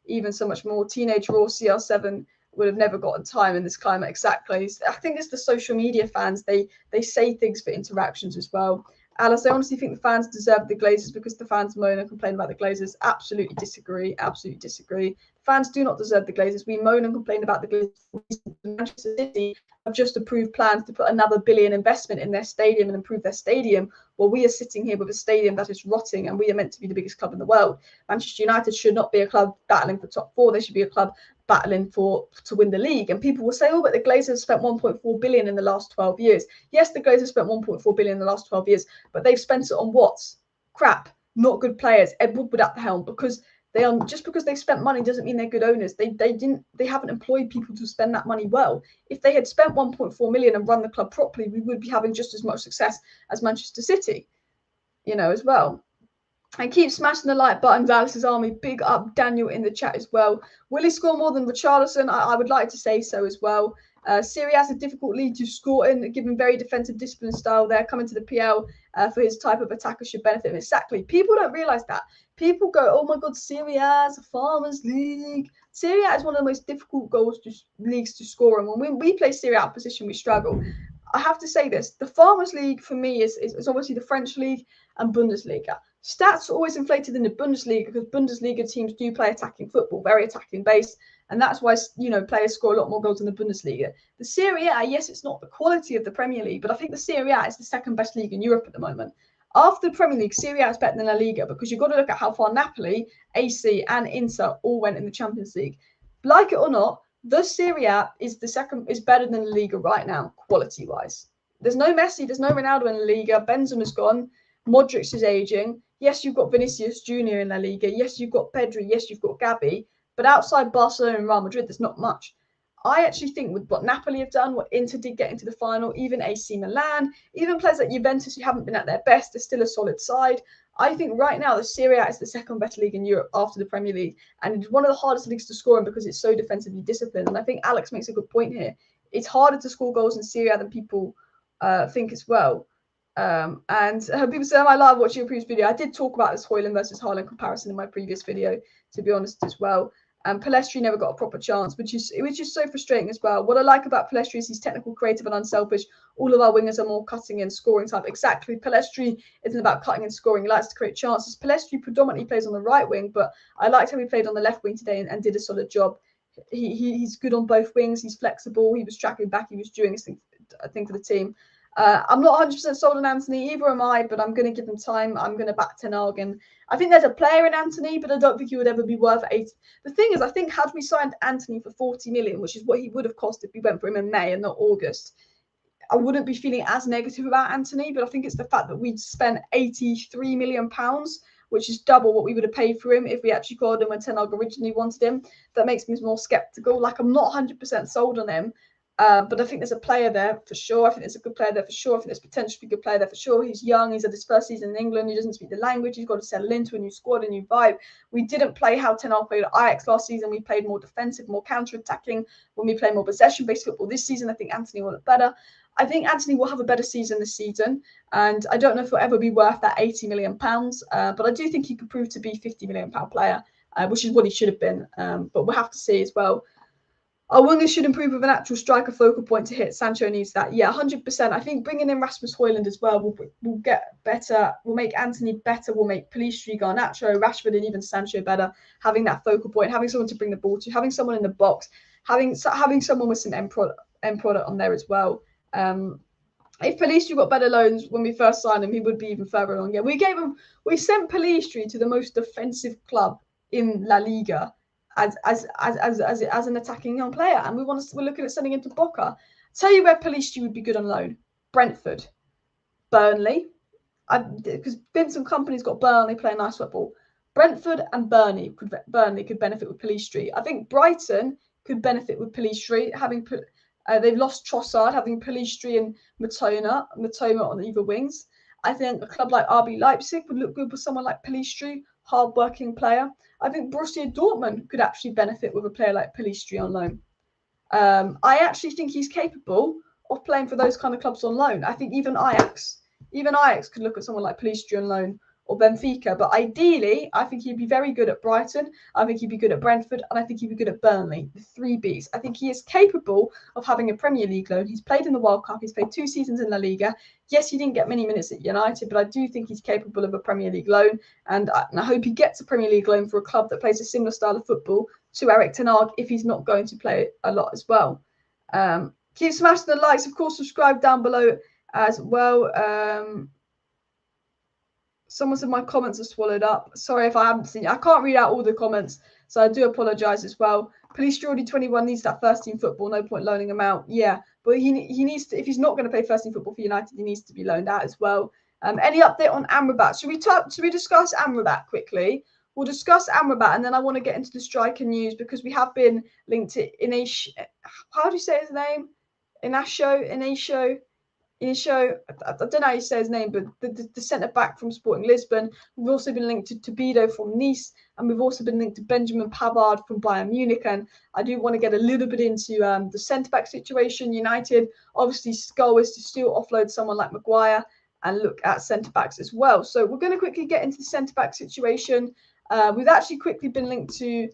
even so much more. Teenage Raw CR7 would have never gotten time in this climate. Exactly. I think it's the social media fans. They say things for interactions as well. Alice, I honestly think the fans deserve the Glazers because the fans moan and complain about the Glazers. Absolutely disagree. Absolutely disagree. Fans do not deserve the Glazers. We moan and complain about the Glazers. Manchester City have just approved plans to put another $1 billion investment in their stadium and improve their stadium, while we are sitting here with a stadium that is rotting, and we are meant to be the biggest club in the world. Manchester United should not be a club battling for top 4. They should be a club battling to win the league. And people will say, oh, but the Glazers spent 1.4 billion in the last 12 years. Yes, the Glazers spent 1.4 billion in the last 12 years, but they've spent it on what? Crap, not good players. Ed Woodward at the helm, because they are, just because they've spent money doesn't mean they're good owners. They haven't employed people to spend that money well. If they had spent 1.4 million and run the club properly, we would be having just as much success as Manchester City, as well. And keep smashing the like button, Dallas's Army. Big up Daniel in the chat as well. Will he score more than Richarlison? I would like to say so as well. Serie A has a difficult league to score in, given very defensive discipline style there. Coming to the PL for his type of attacker should benefit him. Exactly. People don't realise that. People go, oh my God, Serie A is a farmers league. Serie A is one of the most difficult leagues to score in. When we play Serie A opposition, we struggle. I have to say this. The farmers league for me is obviously the French league and Bundesliga. Stats are always inflated in the Bundesliga because Bundesliga teams do play attacking football, very attacking based, and that's why players score a lot more goals in the Bundesliga. The Serie A, yes, it's not the quality of the Premier League, but I think the Serie A is the second best league in Europe at the moment. After the Premier League, Serie A is better than La Liga because you've got to look at how far Napoli, AC, and Inter all went in the Champions League. Like it or not, the Serie A is better than La Liga right now, quality wise. There's no Messi, there's no Ronaldo in La Liga. Benzema's gone. Modric is aging. Yes, you've got Vinicius Jr. in La Liga. Yes, you've got Pedri. Yes, you've got Gavi. But outside Barcelona and Real Madrid, there's not much. I actually think with what Napoli have done, what Inter did get into the final, even AC Milan, even players like Juventus who haven't been at their best, they're still a solid side. I think right now the Serie A is the second best league in Europe after the Premier League, and it's one of the hardest leagues to score in because it's so defensively disciplined. And I think Alex makes a good point here. It's harder to score goals in Serie A than people think as well. And people say, I love watching your previous video. I did talk about this Hojlund versus Haaland comparison in my previous video, to be honest, as well. Pellistri never got a proper chance, which is so frustrating as well. What I like about Pellistri is he's technical, creative, and unselfish. All of our wingers are more cutting and scoring type. Exactly. Pellistri isn't about cutting and scoring. He likes to create chances. Pellistri predominantly plays on the right wing, but I liked how he played on the left wing today and did a solid job. He's good on both wings. He's flexible. He was tracking back. He was doing his thing, I think, for the team. I'm not 100% sold on Anthony, either am I, but I'm going to give him time. I'm going to back Ten Hag, and I think there's a player in Anthony, but I don't think he would ever be worth 80. The thing is, I think had we signed Anthony for 40 million, which is what he would have cost if we went for him in May and not August, I wouldn't be feeling as negative about Anthony, but I think it's the fact that we'd spent £83 million, which is double what we would have paid for him if we actually called him when Ten Hag originally wanted him. That makes me more sceptical. Like, I'm not 100% sold on him. But I think there's a player there for sure. I think there's a good player there for sure. I think there's potential to be a good player there for sure. He's young. He's at his first season in England. He doesn't speak the language. He's got to settle into a new squad, a new vibe. We didn't play how Ten Hag played at Ajax last season. We played more defensive, more counter-attacking. When we play more possession-based football this season, I think Anthony will look better. I think Anthony will have a better season this season. And I don't know if he'll ever be worth that £80 million. But I do think he could prove to be a £50 million player, which is what he should have been. But we'll have to see as well. Our wingers should improve with an actual striker focal point to hit. Sancho needs that. Yeah, 100%. I think bringing in Rasmus Hojlund as well will get better. Will make Anthony better. Will make Pellistri, Garnacho, Rashford, and even Sancho better. Having that focal point, having someone to bring the ball to, having someone in the box, having someone with some end product on there as well. If Pellistri got better loans when we first signed him, he would be even further along. Yeah, we sent Pellistri to the most defensive club in La Liga as an attacking young player, and we're looking at sending him to Boca. Tell you where Pellistri would be good on loan: Brentford, Burnley, because Vincent Kompany's got Burnley playing nice football. Brentford and Burnley could benefit with Pellistri. I think Brighton could benefit with Pellistri, having they've lost Trossard, having Pellistri and Matoma on either wings. I think a club like RB Leipzig would look good with someone like Pellistri, hard-working player. I think Borussia Dortmund could actually benefit with a player like Pellistri on loan. I actually think he's capable of playing for those kind of clubs on loan. I think even Ajax could look at someone like Pellistri on loan, or Benfica. But ideally, I think he'd be very good at Brighton. I think he'd be good at Brentford, and I think he'd be good at Burnley, the three Bs. I think he is capable of having a Premier League loan. He's played in the World Cup. He's played 2 seasons in La Liga. Yes, he didn't get many minutes at United, but I do think he's capable of a Premier League loan. And I hope he gets a Premier League loan for a club that plays a similar style of football to Erik ten Hag, if he's not going to play a lot as well. Keep smashing the likes. Of course, subscribe down below as well. Someone said my comments are swallowed up. Sorry if I haven't seen it. I can't read out all the comments, so I do apologise as well. Pellistri already 21, needs that first team football. No point loaning him out. Yeah, but he needs to. If he's not going to play first team football for United, he needs to be loaned out as well. Any update on Amrabat? Should we discuss Amrabat quickly? We'll discuss Amrabat, and then I want to get into the striker news, because we have been linked to Inacio. How do you say his name? Inacio. I don't know how you say his name, but the centre-back from Sporting Lisbon. We've also been linked to Tobido from Nice, and we've also been linked to Benjamin Pavard from Bayern Munich. And I do want to get a little bit into the centre-back situation. United, obviously, goal is to still offload someone like Maguire and look at centre-backs as well. So we're going to quickly get into the centre-back situation. We've actually quickly been linked to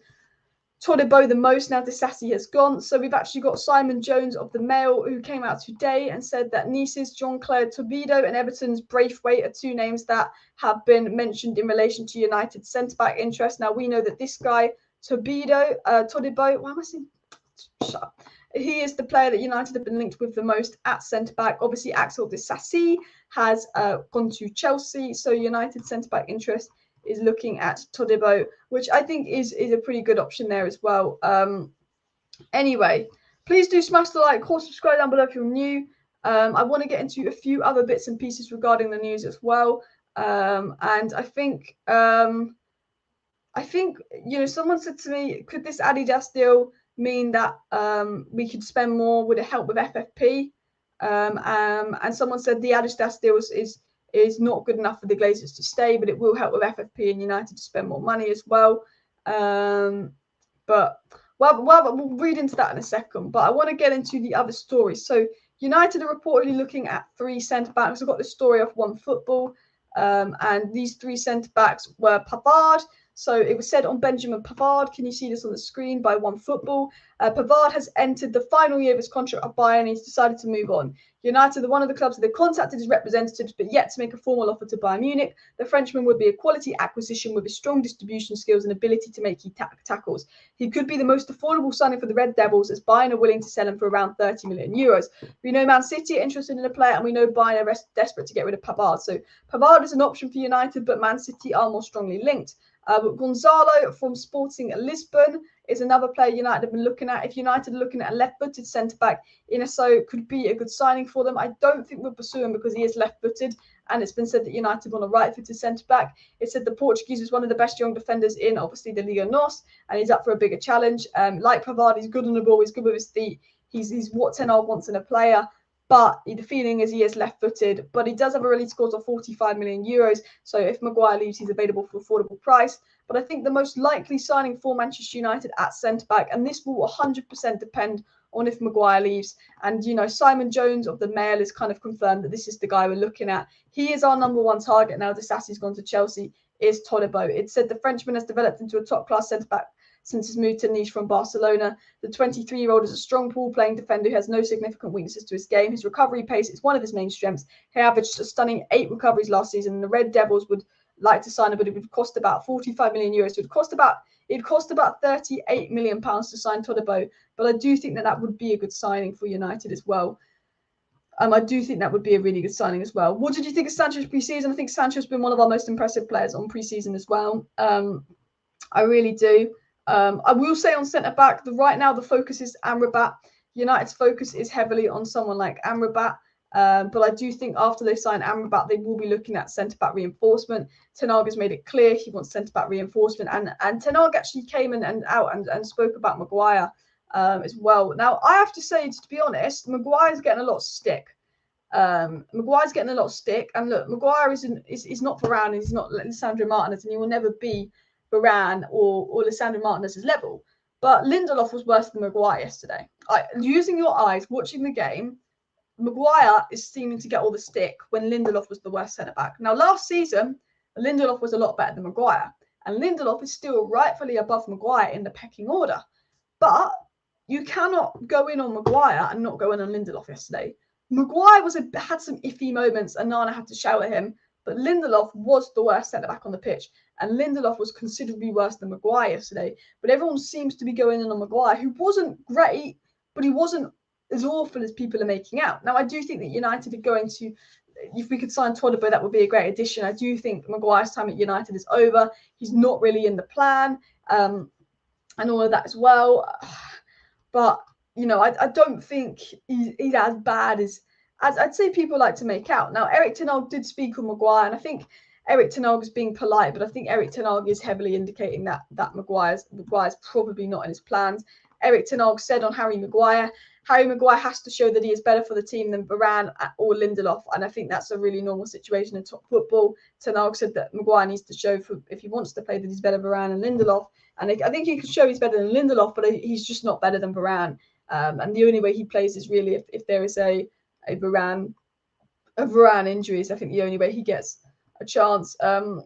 Todibo the most now Disasi has gone. So we've actually got Simon Jones of the Mail, who came out today and said that Nice's Jean-Claude Tobido and Everton's Braithwaite are 2 names that have been mentioned in relation to United's centre-back interest. Now, we know that this guy, Todibo, why am I saying? Shut up. He is the player that United have been linked with the most at centre-back. Obviously, Axel Disasi has gone to Chelsea, so United centre-back interest is looking at Todibo, which I think is a pretty good option there as well. Anyway, please do smash the like, or subscribe down below if you're new. I want to get into a few other bits and pieces regarding the news as well. And I think I think, someone said to me, could this Adidas deal mean that we could spend more? Would it help with FFP? And someone said the Adidas deal is not good enough for the Glazers to stay, but it will help with FFP and United to spend more money as well. But we'll read into that in a second. But I want to get into the other stories. So United are reportedly looking at 3 centre-backs. I've got this story off One Football. And these 3 centre-backs were Pavard. So it was said on Benjamin Pavard. Can you see this on the screen by One Football? Pavard has entered the final year of his contract at Bayern and he's decided to move on. United are one of the clubs that they contacted his representatives, but yet to make a formal offer to Bayern Munich. The Frenchman would be a quality acquisition with his strong distribution skills and ability to make key tackles. He could be the most affordable signing for the Red Devils, as Bayern are willing to sell him for around 30 million euros. We know Man City are interested in the player, and we know Bayern are desperate to get rid of Pavard. So Pavard is an option for United, but Man City are more strongly linked. Gonzalo from Sporting Lisbon is another player United have been looking at. If United are looking at a left-footed centre-back, Inaso could be a good signing for them. I don't think we'll pursue him because he is left-footed, and it's been said that United want a right-footed centre-back. It said the Portuguese is one of the best young defenders in, obviously, the Liga NOS, and he's up for a bigger challenge. Like Pavard, he's good on the ball, he's good with his feet. He's what Ten Hag wants in a player. But the feeling is he is left-footed, but he does have a release clause of 45 million euros. So if Maguire leaves, he's available for affordable price. But I think the most likely signing for Manchester United at centre-back, and this will 100% depend on if Maguire leaves. And, Simon Jones of the Mail has kind of confirmed that this is the guy we're looking at. He is our number 1 target now. Disasi's gone to Chelsea, is Todibo. It said the Frenchman has developed into a top-class centre-back since his move to Nice from Barcelona. The 23-year-old is a strong ball-playing defender who has no significant weaknesses to his game. His recovery pace is one of his main strengths. He averaged a stunning 8 recoveries last season, and the Red Devils would like to sign him, but it would cost about 45 million euros. So it'd cost about 38 million pounds to sign Todibo. But I do think that would be a good signing for United as well. I do think that would be a really good signing as well. What did you think of Sancho's pre-season? I think Sancho's been one of our most impressive players on pre-season as well. I really do. I will say on centre-back, right now the focus is Amrabat. United's focus is heavily on someone like Amrabat. But I do think after they sign Amrabat, they will be looking at centre-back reinforcement. Ten Hag has made it clear he wants centre-back reinforcement. And Ten Hag actually came and spoke about Maguire as well. Now, I have to say, to be honest, Maguire's getting a lot of stick. And look, Maguire is not Varane, he's not Lisandro Martinez, and he will never be Varane or Lisandro Martinez's level. But Lindelof was worse than Maguire yesterday. Using your eyes, watching the game, Maguire is seeming to get all the stick when Lindelof was the worst centre-back. Now, last season, Lindelof was a lot better than Maguire. And Lindelof is still rightfully above Maguire in the pecking order. But you cannot go in on Maguire and not go in on Lindelof yesterday. Maguire had some iffy moments and Nana had to shout at him. But Lindelof was the worst centre-back on the pitch. And Lindelof was considerably worse than Maguire yesterday. But everyone seems to be going in on Maguire, who wasn't great, but he wasn't as awful as people are making out. Now, I do think that United are going to, if we could sign Todibo, that would be a great addition. I do think Maguire's time at United is over. He's not really in the plan and all of that as well. But, I don't think he's as bad as I'd say people like to make out. Now, Erik ten Hag did speak on Maguire, and I think Erik ten Hag is being polite, but I think Erik ten Hag is heavily indicating that Maguire's probably not in his plans. Erik ten Hag said on Harry Maguire has to show that he is better for the team than Varane or Lindelof, and I think that's a really normal situation in top football. Ten Hag said that Maguire needs to show, if he wants to play, that he's better than Varane and Lindelof, and I think he can show he's better than Lindelof, but he's just not better than Varane. And the only way he plays is really if there is a Varane injuries. I think the only way he gets a chance. Right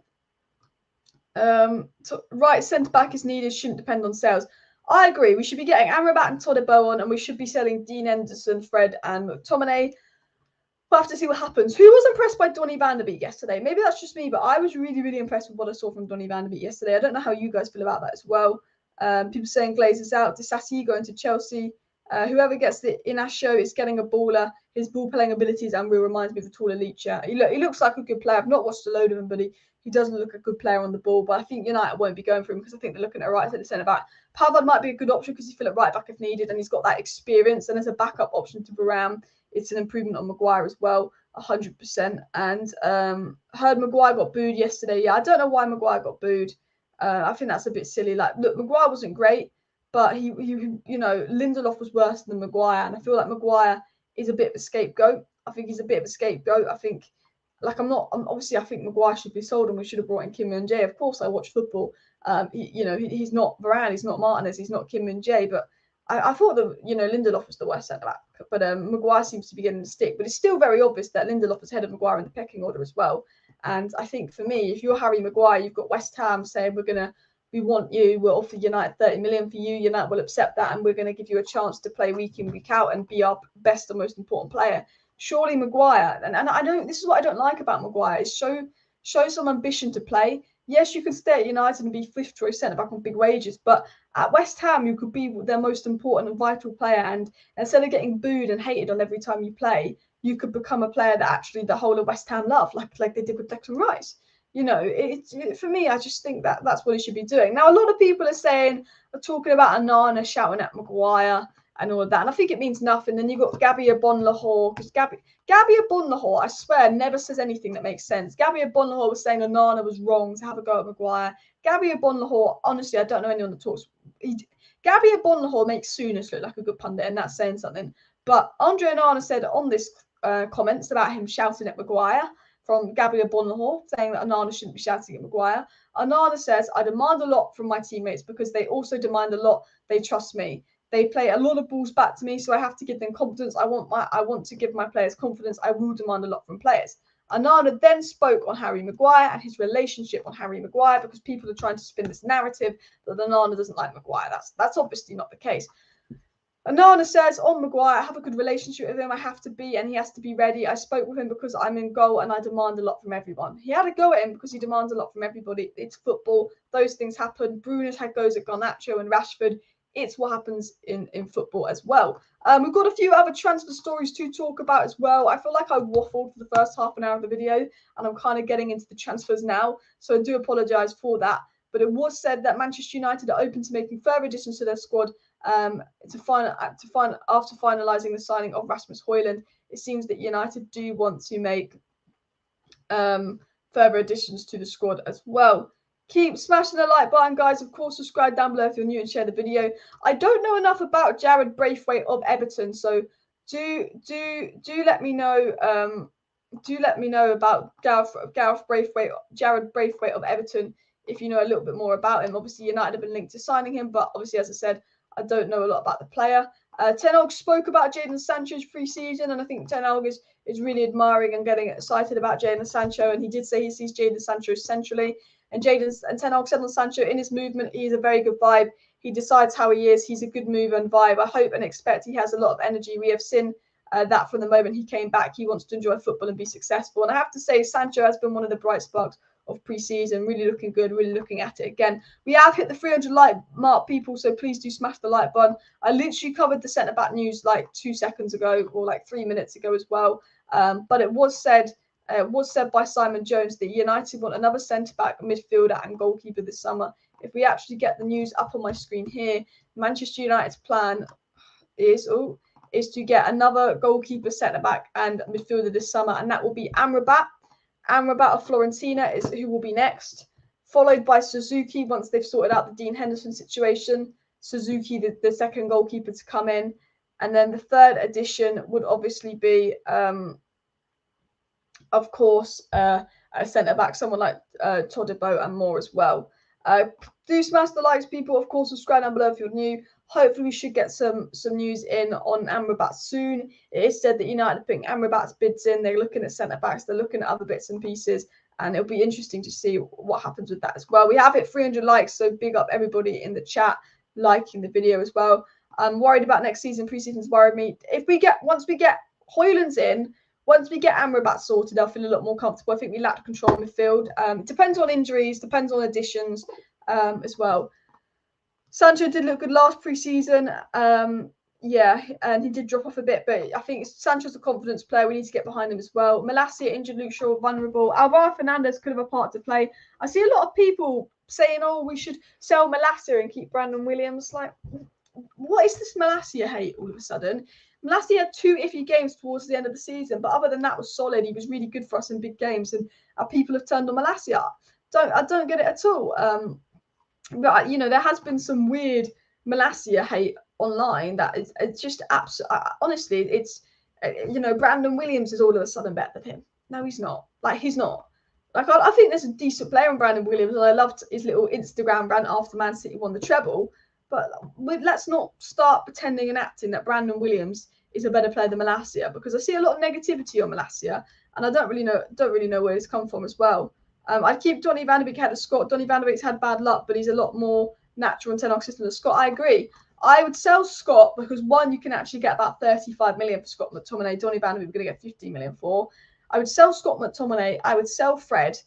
centre back is needed, shouldn't depend on sales. I agree. We should be getting Amrabat and Todibo on, and we should be selling Dean Henderson, Fred, and McTominay. We'll have to see what happens. Who was impressed by Donny van der Beek yesterday? Maybe that's just me, but I was really, really impressed with what I saw from Donny van der Beek yesterday. I don't know how you guys feel about that as well. People saying Glazers out, Disasi going to Chelsea. Whoever gets the Inacio is getting a baller. His ball-playing abilities and reminds me of a tall elite. He looks like a good player. I've not watched a load of him, but he doesn't look a good player on the ball. But I think United won't be going for him because I think they're looking at right centre back. Pavard might be a good option because he's at right back if needed, and he's got that experience. And as a backup option to Varane, it's an improvement on Maguire as well, 100%. And heard Maguire got booed yesterday. Yeah, I don't know why Maguire got booed. I think that's a bit silly. Like, look, Maguire wasn't great, but Lindelof was worse than Maguire, and I feel like Maguire is a bit of a scapegoat. I think he's a bit of a scapegoat. I think, like, obviously I think Maguire should be sold, and we should have brought in Kim Min-jae. Of course, I watch football. He's not Varane, he's not Martinez, he's not Kim Min-jae, but I thought that Lindelof was the worst centre back, but Maguire seems to be getting the stick. But it's still very obvious that Lindelof is ahead of Maguire in the pecking order as well. And I think for me, if you're Harry Maguire, you've got West Ham saying we want you, we'll offer United 30 million for you. United will accept that, and we're going to give you a chance to play week in, week out, and be our best and most important player. Surely Maguire, and I don't. This is what I don't like about Maguire, is show some ambition to play. Yes, you can stay at United and be fifth choice centre back on big wages, but at West Ham, you could be their most important and vital player. And instead of getting booed and hated on every time you play, you could become a player that actually the whole of West Ham love, like they did with Declan Rice. For me, I just think that that's what he should be doing. Now, a lot of people are talking about Onana shouting at Maguire and all of that, and I think it means nothing. Then you've got Gabby Agbonlahor, because Gabby Agbonlahor, I swear, never says anything that makes sense. Gabby Agbonlahor was saying Onana was wrong to have a go at Maguire. Gabby Agbonlahor, honestly, I don't know anyone that talks. Gabby Agbonlahor makes Souness look like a good pundit, and that's saying something. But Andre Onana said on this comments about him shouting at Maguire from Gabby Agbonlahor, saying that Onana shouldn't be shouting at Maguire. Onana says, I demand a lot from my teammates because they also demand a lot. They trust me. They play a lot of balls back to me, so I have to give them confidence. I want to give my players confidence. I will demand a lot from players. Onana then spoke on Harry Maguire and his relationship on Harry Maguire, because people are trying to spin this narrative that Onana doesn't like Maguire. That's obviously not the case. Onana says, on Maguire, I have a good relationship with him. I have to be, and he has to be ready. I spoke with him because I'm in goal and I demand a lot from everyone. He had a go at him because he demands a lot from everybody. It's football. Those things happen. Bruno's had goes at Garnacho and Rashford. It's what happens in football as well. We've got a few other transfer stories to talk about as well. I feel like I waffled for the first half an hour of the video, and I'm kind of getting into the transfers now, so I do apologise for that. But it was said that Manchester United are open to making further additions to their squad after finalising the signing of Rasmus Hojlund. It seems that United do want to make further additions to the squad as well. Keep smashing the like button, guys. Of course, subscribe down below if you're new and share the video. I don't know enough about Jared Braithwaite of Everton, so do let me know. Do let me know about Jared Braithwaite of Everton if you know a little bit more about him. Obviously, United have been linked to signing him, but obviously, as I said, I don't know a lot about the player. Ten Hag spoke about Jadon Sancho's pre-season, and I think Ten Hag is really admiring and getting excited about Jadon Sancho, and he did say he sees Jadon Sancho centrally. And Ten Hag said on Sancho, in his movement, he is a very good vibe. He decides how he is. He's a good mover and vibe. I hope and expect he has a lot of energy. We have seen that from the moment he came back. He wants to enjoy football and be successful. And I have to say, Sancho has been one of the bright sparks of pre-season, really looking good, really looking at it again. We have hit the 300 like mark, people, so please do smash the like button. I literally covered the centre-back news like 2 seconds ago, or like 3 minutes ago as well. But it was said by Simon Jones that United want another centre-back, midfielder and goalkeeper this summer. If we actually get the news up on my screen here, Manchester United's plan is to get another goalkeeper, centre-back and midfielder this summer, and that will be Amrabat. Amrabat of Fiorentina is who will be next, followed by Suzuki once they've sorted out the Dean Henderson situation. Suzuki, the second goalkeeper to come in. And then the third addition would obviously be, of course, a centre-back, someone like Todibo and more as well. Do smash the likes, people. Of course, subscribe down below if you're new. Hopefully, we should get some news in on Amrabat soon. It is said that United are putting Amrabat's bids in. They're looking at centre-backs. They're looking at other bits and pieces. And it'll be interesting to see what happens with that as well. We have hit 300 likes, so big up everybody in the chat liking the video as well. I'm worried about next season. Pre-season's worried me. Once we get Hojlund's in, once we get Amrabat sorted, I'll feel a lot more comfortable. I think we lack control in midfield. Depends on injuries, depends on additions as well. Sancho did look good last pre-season. Yeah, and he did drop off a bit, but I think Sancho's a confidence player. We need to get behind him as well. Malacia injured, Luke Shaw vulnerable. Alvaro Fernandez could have a part to play. I see a lot of people saying, oh, we should sell Malacia and keep Brandon Williams. Like, what is this Malacia hate all of a sudden? Malacia had 2 iffy games towards the end of the season, but other than that was solid. He was really good for us in big games, and our people have turned on Malacia. I don't get it at all. But, you know, there has been some weird Malacia hate online that it's just absolutely, honestly, it's, you know, Brandon Williams is all of a sudden better than him. No, he's not. Like, he's not. Like, I think there's a decent player in Brandon Williams, and I loved his little Instagram rant after Man City won the treble. But let's not start pretending and acting that Brandon Williams is a better player than Malacia, because I see a lot of negativity on Malacia, and I don't really know where it's come from as well. I'd keep Donny van de Beek ahead of Scott. Donny van de Beek's had bad luck, but he's a lot more natural and 10 system than Scott. I agree. I would sell Scott because, one, you can actually get about 35 million for Scott McTominay. Donny van de Beek we're going to get 50 million for. I would sell Scott McTominay. I would sell Fred,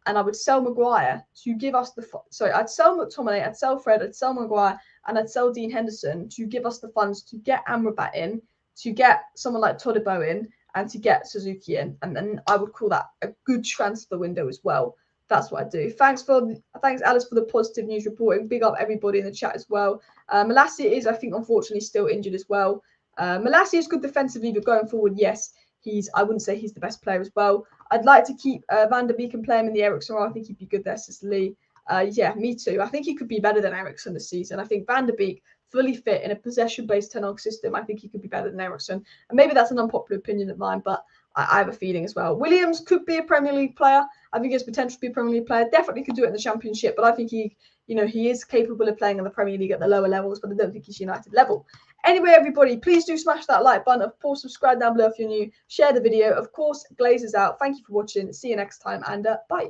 and I would sell Maguire to give us the. Sorry, I'd sell McTominay. I'd sell Fred. I'd sell Maguire, and I'd sell Dean Henderson to give us the funds to get Amrabat in, to get someone like Todibo in, and to get Suzuki in. And then I would call that a good transfer window as well. That's what I do. Thanks, Alice, for the positive news reporting. Big up everybody in the chat as well. Malacia is, I think, unfortunately still injured as well. Malacia is good defensively, but going forward, yes, I wouldn't say he's the best player as well. I'd like to keep Van der Beek and play him in the Eriksen role. I think he'd be good there, Cicely. Yeah, me too. I think he could be better than Eriksen this season. I think Van der Beek, fully fit in a possession-based 10 system, I think he could be better than Eriksen. And maybe that's an unpopular opinion of mine, but I have a feeling as well. Williams could be a Premier League player. I think he has potential to be a Premier League player. Definitely could do it in the Championship, but I think he is capable of playing in the Premier League at the lower levels, but I don't think he's United level. Anyway, everybody, please do smash that like button. Of course, subscribe down below if you're new. Share the video. Of course, Glazers out. Thank you for watching. See you next time, and bye.